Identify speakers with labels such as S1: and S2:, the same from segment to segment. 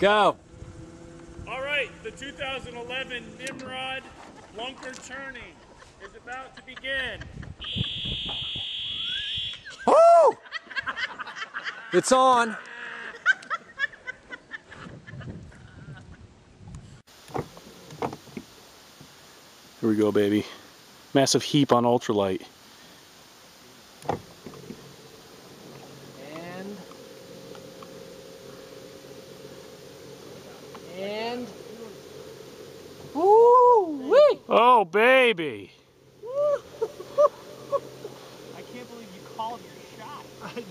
S1: Go.
S2: All right, the 2011 Nimrod Lunker Tourney is about to begin.
S1: Woo! It's on.
S2: Here we go, baby. Massive Heap on ultralight.
S1: And woo-wee!
S2: Oh, baby!
S3: I can't believe you called your shot. I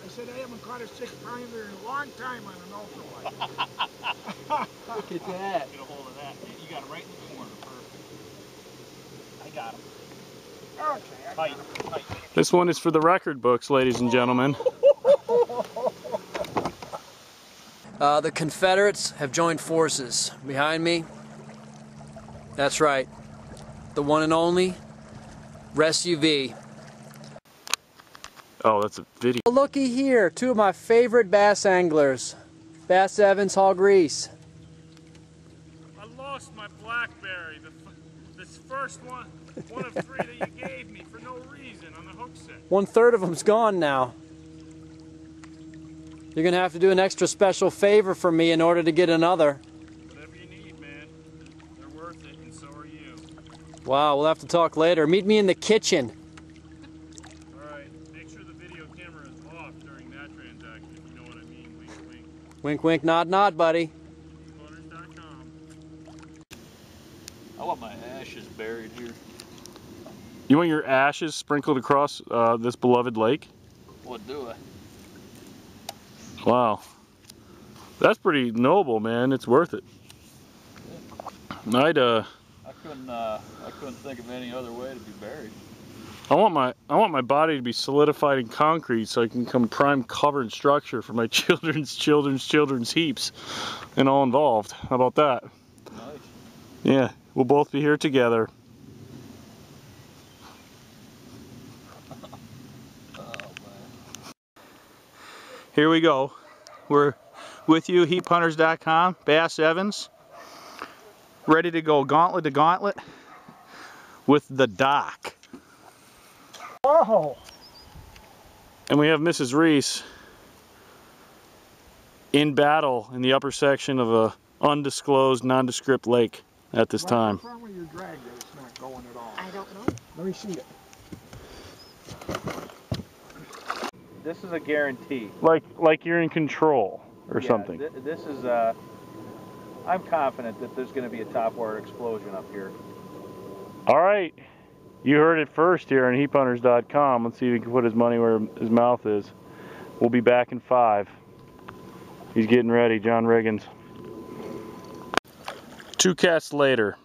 S3: said I haven't caught a 6-pounder in a long time on an ultralight.
S1: Look at that.
S3: Get a hold of that. You got him right in the corner. Perfect. I got him. Okay. Tight.
S2: This one is for the record books, ladies and gentlemen.
S1: The Confederates have joined forces. Behind me, that's right, the one and only SUV.
S2: Oh, that's a video.
S1: Looky here, two of my favorite bass anglers, Bass Evans, Hog Reese.
S2: I lost my Blackberry, this first one of 3 that you gave me for no reason on the hook set.
S1: 1/3 of them's gone now. You're gonna have to do an extra special favor for me in order to get another.
S2: Whatever you need, man. They're worth it, and so are you.
S1: Wow, we'll have to talk later. Meet me in the kitchen.
S2: Alright, make sure the video camera is off during that transaction, if you know what I mean. Wink, wink.
S1: Wink, wink, nod, nod, buddy.
S2: Heaphunters.com.
S3: I want my ashes buried here.
S2: You want your ashes sprinkled across this beloved lake?
S3: What do I?
S2: Wow. That's pretty noble, man. It's worth it.
S3: I couldn't think of any other way to be buried.
S2: I want my body to be solidified in concrete so I can become prime cover and structure for my children's heaps and all involved. How about that?
S3: Nice.
S2: Yeah, we'll both be here together. Here we go. We're with you, Heaphunters.com, Bass Evans, ready to go gauntlet to gauntlet with the dock.
S3: Oh!
S2: And we have Mrs. Reese in battle in the upper section of a undisclosed, nondescript lake at this time.
S3: What's wrong with your drag that it's not going at all?
S4: I don't know.
S3: Let me see it. This is a guarantee.
S2: Like you're in control or something.
S3: This is I'm confident that there's going to be a top water explosion up here.
S2: All right, you heard it first here on Heaphunters.com. Let's see if he can put his money where his mouth is. We'll be back in 5. He's getting ready, John Riggins. 2 casts later.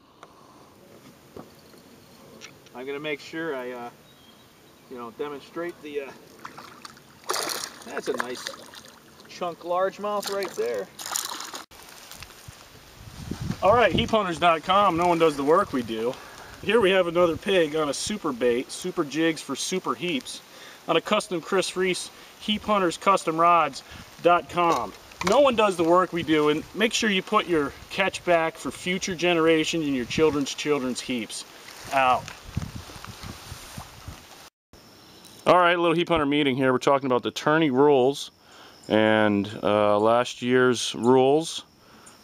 S3: I'm going to make sure I, demonstrate the. That's a nice chunk largemouth right there.
S2: All right, Heaphunters.com. No one does the work we do. Here we have another pig on a super bait, super jigs for super heaps, on a custom Chris Reese HeapHuntersCustomRods.com. No one does the work we do, and make sure you put your catch back for future generations and your children's heaps out. All right, a little Heap Hunter meeting here. We're talking about the tourney rules, and last year's rules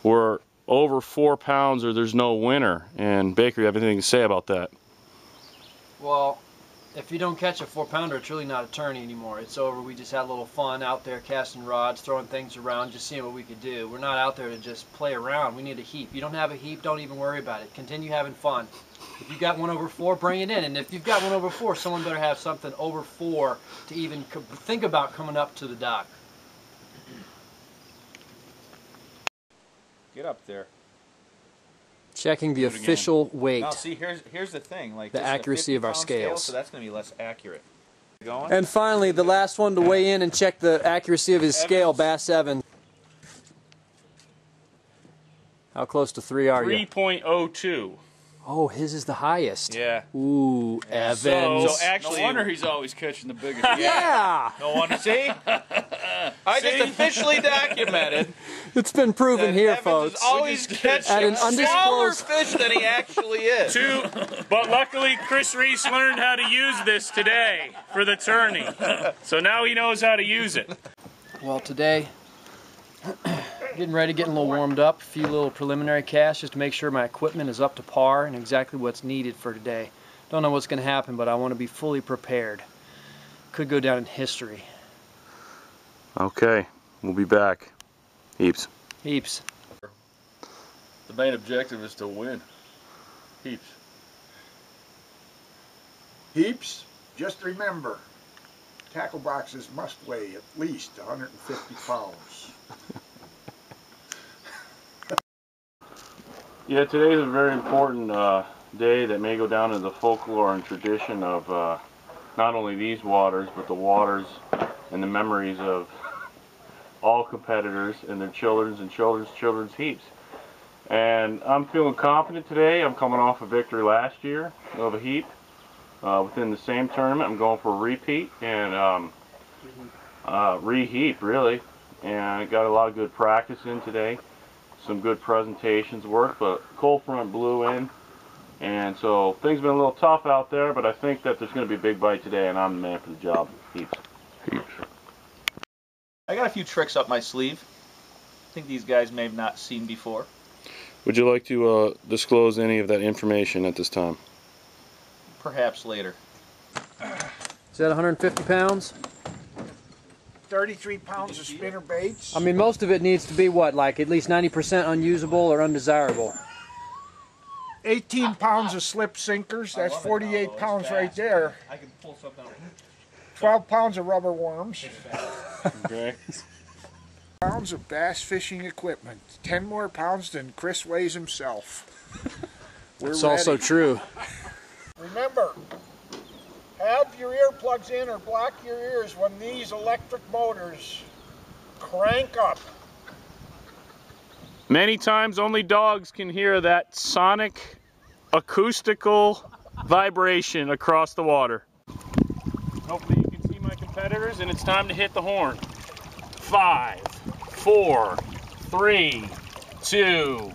S2: were over 4 pounds or there's no winner. And Baker, you have anything to say about that?
S1: Well, if you don't catch a 4-pounder, it's really not a tourney anymore. It's over. We just had a little fun out there casting rods, throwing things around, just seeing what we could do. We're not out there to just play around. We need a heap. You don't have a heap, don't even worry about it. Continue having fun. If you've got one over 4, bring it in. And if you've got one over 4, someone better have something over 4 to even think about coming up to the dock.
S3: Get up there.
S1: Checking the official weight.
S3: Now see, here's the thing. Like
S1: the accuracy of our scales.
S3: So that's going to be less accurate. Going?
S1: And finally, the last one to weigh in and check the accuracy of his scale, Bass Evans. How close to 3 are you?
S2: 3.02.
S1: Oh, his is the highest.
S3: Yeah.
S1: Ooh, Evans.
S3: So actually, no wonder he's always catching the biggest.
S1: Yeah.
S3: No wonder. See? I just officially documented.
S1: It's been proven
S3: that
S1: here,
S3: Evans
S1: folks.
S3: is always catching
S1: At an
S3: smaller
S1: undisclosed
S3: fish than he actually is.
S2: But luckily Chris Reese learned how to use this today for the tourney. So now he knows how to use it.
S1: Well, today, getting a little warmed up. A few little preliminary casts just to make sure my equipment is up to par and exactly what's needed for today. Don't know what's going to happen, but I want to be fully prepared. Could go down in history.
S2: Okay, we'll be back. Heaps.
S1: Heaps.
S2: The main objective is to win. Heaps.
S4: Heaps, just remember, tackle boxes must weigh at least 150 pounds.
S2: Yeah, today is a very important day that may go down in the folklore and tradition of not only these waters, but the waters and the memories of all competitors and their children's and children's heaps. And I'm feeling confident today. I'm coming off a victory last year of a heap within the same tournament. I'm going for a repeat and reheap really. And I got a lot of good practice in today. Some good presentations worked, but cold front blew in. And so things have been a little tough out there, but I think that there's going to be a big bite today, and I'm the man for the job. Heaps. Heaps.
S3: I got a few tricks up my sleeve. I think these guys may have not seen before.
S2: Would you like to disclose any of that information at this time?
S3: Perhaps later.
S1: Is that 150 pounds?
S4: 33 pounds of spinner baits.
S1: I mean, most of it needs to be what, like at least 90% unusable or undesirable?
S4: 18 pounds of slip sinkers, that's 48 pounds right there.
S3: I can pull something out.
S4: 12 pounds of rubber worms.
S2: Okay.
S4: Pounds of bass fishing equipment. 10 more pounds than Chris weighs himself.
S1: It's also true.
S4: Remember, have your earplugs in or block your ears when these electric motors crank up.
S2: Many times only dogs can hear that sonic, acoustical vibration across the water. Hopefully you can see my competitors, and it's time to hit the horn. 5, 4, 3, 2.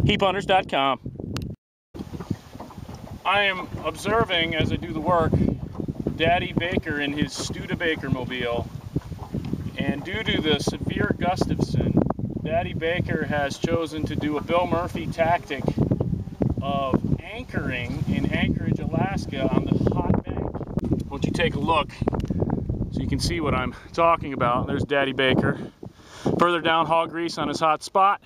S2: HeapHunters.com. I am observing as I do the work Daddy Baker in his Studebaker mobile, and due to the severe Gustafson, Daddy Baker has chosen to do a Bill Murphy tactic of anchoring in Anchorage, Alaska on the hot bank. Why don't you take a look so you can see what I'm talking about. There's Daddy Baker. Further down, hog grease on his hot spot.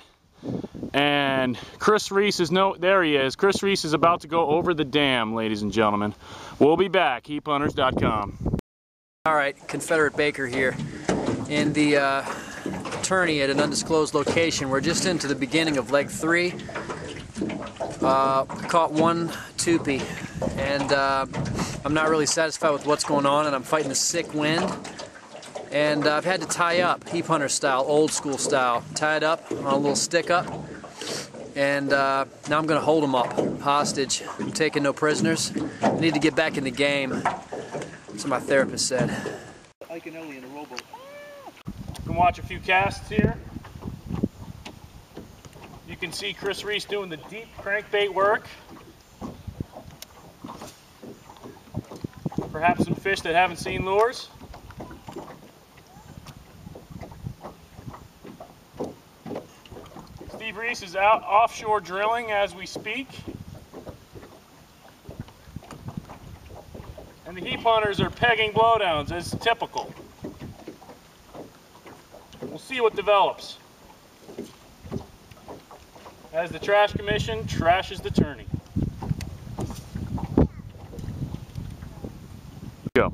S2: And Chris Reese is there he is. Chris Reese is about to go over the dam, ladies and gentlemen. We'll be back, HeapHunters.com.
S1: All right, Confederate Baker here in the tourney at an undisclosed location. We're just into the beginning of leg 3. Caught one toopy, and I'm not really satisfied with what's going on, and I'm fighting a sick wind. And I've had to tie up, Heap Hunter style, old school style, tie it up on a little stick up. And now I'm going to hold them up hostage. I'm taking no prisoners. I need to get back in the game. That's what my therapist said.
S3: I can only in a rowboat.
S2: You can watch a few casts here. You can see Chris Reese doing the deep crankbait work. Perhaps some fish that haven't seen lures. Steve Reese is out offshore drilling as we speak. And the Heap Hunters are pegging blowdowns as typical. We'll see what develops as the Trash Commission trashes the tourney. Go.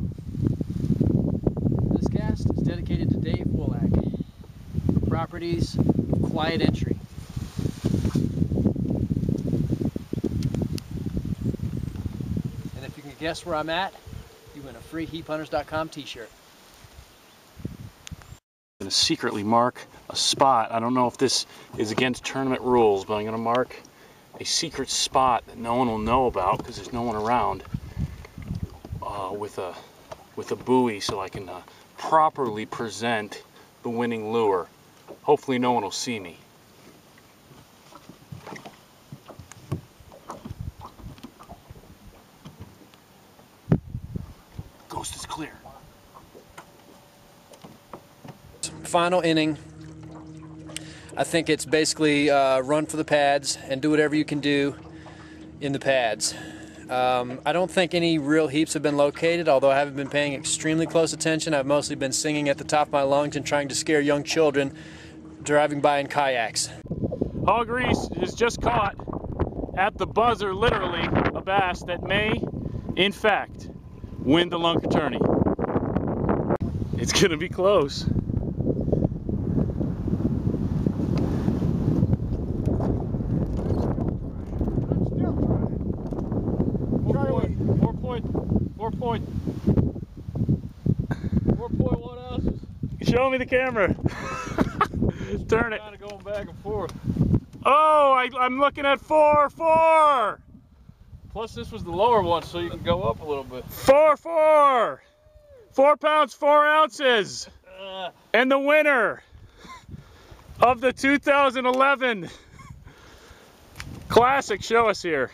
S1: This cast is dedicated to Dave Woolak. Properties, quiet entry. And if you can guess where I'm at, you win a free HeapHunters.com t-shirt.
S2: I'm going to secretly mark a spot. I don't know if this is against tournament rules, but I'm going to mark a secret spot that no one will know about because there's no one around with a with a buoy so I can properly present the winning lure. Hopefully no one will see me. Coast is clear.
S1: Final inning. I think it's basically run for the pads and do whatever you can do in the pads. I don't think any real heaps have been located, although I haven't been paying extremely close attention. I've mostly been singing at the top of my lungs and trying to scare young children driving by in kayaks.
S2: Hog Reese is just caught at the buzzer, literally, a bass that may, in fact, win the Lunker Tourney. It's gonna be close. Four point 4.1 ounces. Show me the camera. Turn it.
S3: Kind of going back and forth.
S2: Oh, I'm looking at 4.4.
S3: Plus this was the lower one, so you can go up a little bit.
S2: 4.4. 4 pounds, 4 ounces. And the winner of the 2011 Classic, show us here,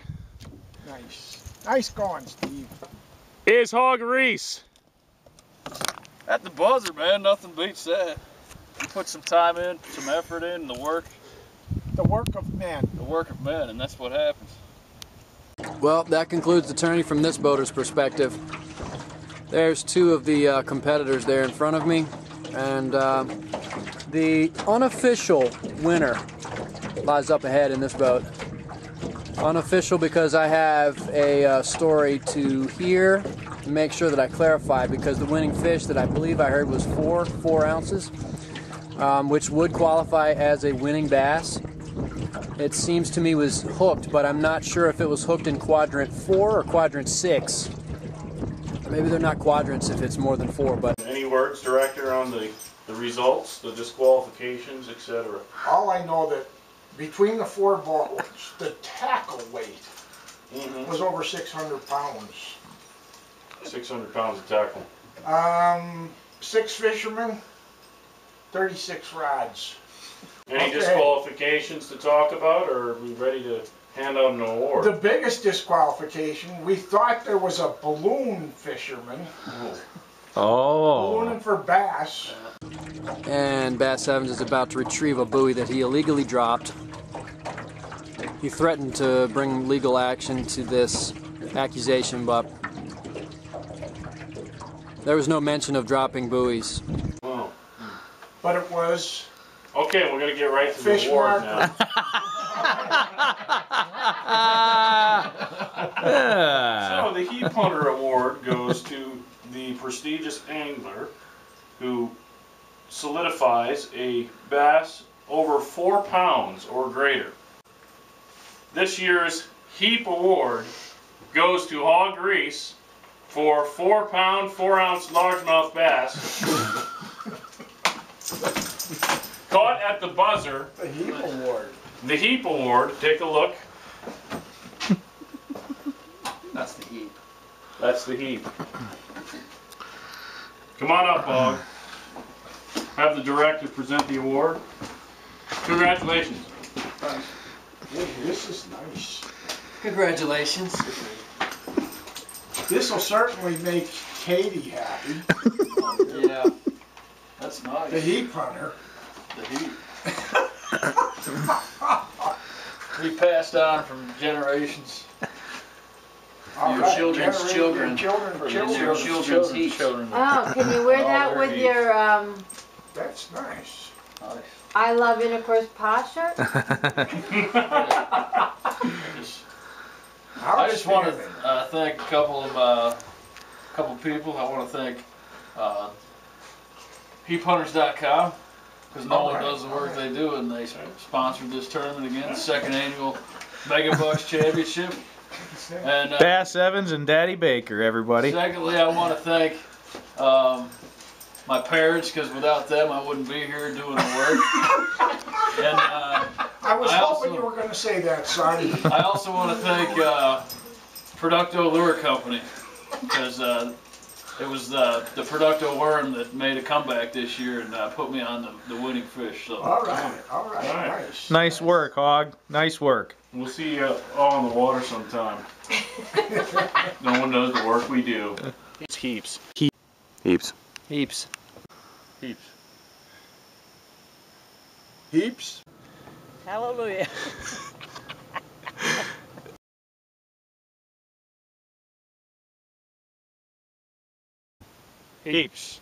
S4: Nice. Nice going, Steve.
S2: is Hog Reese.
S3: At the buzzer, man, nothing beats that. You put some time in, some effort in, the work
S4: The work of men.
S3: of men, and that's what happens.
S1: Well, that concludes the tourney from this boater's perspective. There's two of the competitors there in front of me, and the unofficial winner lies up ahead in this boat. Unofficial because I have a story to hear and make sure that I clarify, because the winning fish that I believe I heard was 4 ounces, which would qualify as a winning bass. It seems to me was hooked, but I'm not sure if it was hooked in quadrant 4 or quadrant 6. Maybe they're not quadrants if it's more than 4, but...
S2: Any words, Director, on the results, the disqualifications, etc.?
S4: All I know that between the 4 boats, the tackle weight was over 600 pounds.
S2: 600 pounds of tackle.
S4: 6 fishermen, 36 rods.
S2: Any
S4: Okay.
S2: disqualifications to talk about, or are we ready to hand out an award?
S4: The biggest disqualification, we thought there was a balloon fisherman, ballooning for bass.
S1: And Bass Evans is about to retrieve a buoy that he illegally dropped. He threatened to bring legal action to this accusation, but there was no mention of dropping buoys.
S2: Oh.
S4: But it was
S2: Okay, we're going to get right to
S4: fish
S2: the award
S4: marker.
S2: So the Heap Hunter Award goes to the prestigious angler who solidifies a bass over 4 pounds or greater. This year's Heap Award goes to Hog Reese for 4 pound, 4 ounce largemouth bass. Caught at the buzzer.
S4: The Heap Award.
S2: The Heap Award, take a look.
S3: That's the heap.
S2: That's the Heap. Come on up, Hog. Have the director present the award. Congratulations.
S4: This is nice.
S1: Congratulations.
S4: This will certainly make Katie happy.
S3: Yeah. That's nice.
S4: The Heap Hunter.
S3: The heap. We passed on from generations.
S4: All
S3: Your
S4: right,
S3: children's
S4: generate
S3: children.
S4: your children,
S3: Your children's heap.
S5: Oh, can you wear
S3: All
S5: that
S3: their
S5: with
S3: heaps.
S5: your
S4: That's nice.
S3: Nice.
S5: I Love Intercourse Pa shirt?
S3: I just want to
S4: Outstanding.
S3: thank a couple people. I want to thank heaphunters.com, because no one does the work they do, and they sponsored this tournament again, the 2nd annual Mega Bucks Championship. And
S6: Bass Evans and Daddy Baker, everybody.
S3: secondly, I want to thank my parents, because without them I wouldn't be here doing the work. And
S4: I was
S3: I
S4: hoping
S3: also-
S4: you were going to say that, son.
S3: I also want to thank Producto Lure Company, because
S7: It was the Producto Worm that made a comeback this year and put me on the winning fish. So.
S4: All right, nice.
S6: Nice work, Hog. Nice work.
S2: We'll see you all in the water sometime. No one knows the work we do.
S3: It's Heaps.
S2: Heaps.
S1: Heaps.
S2: Heaps.
S1: Heaps.
S8: Hallelujah.
S3: Heaps.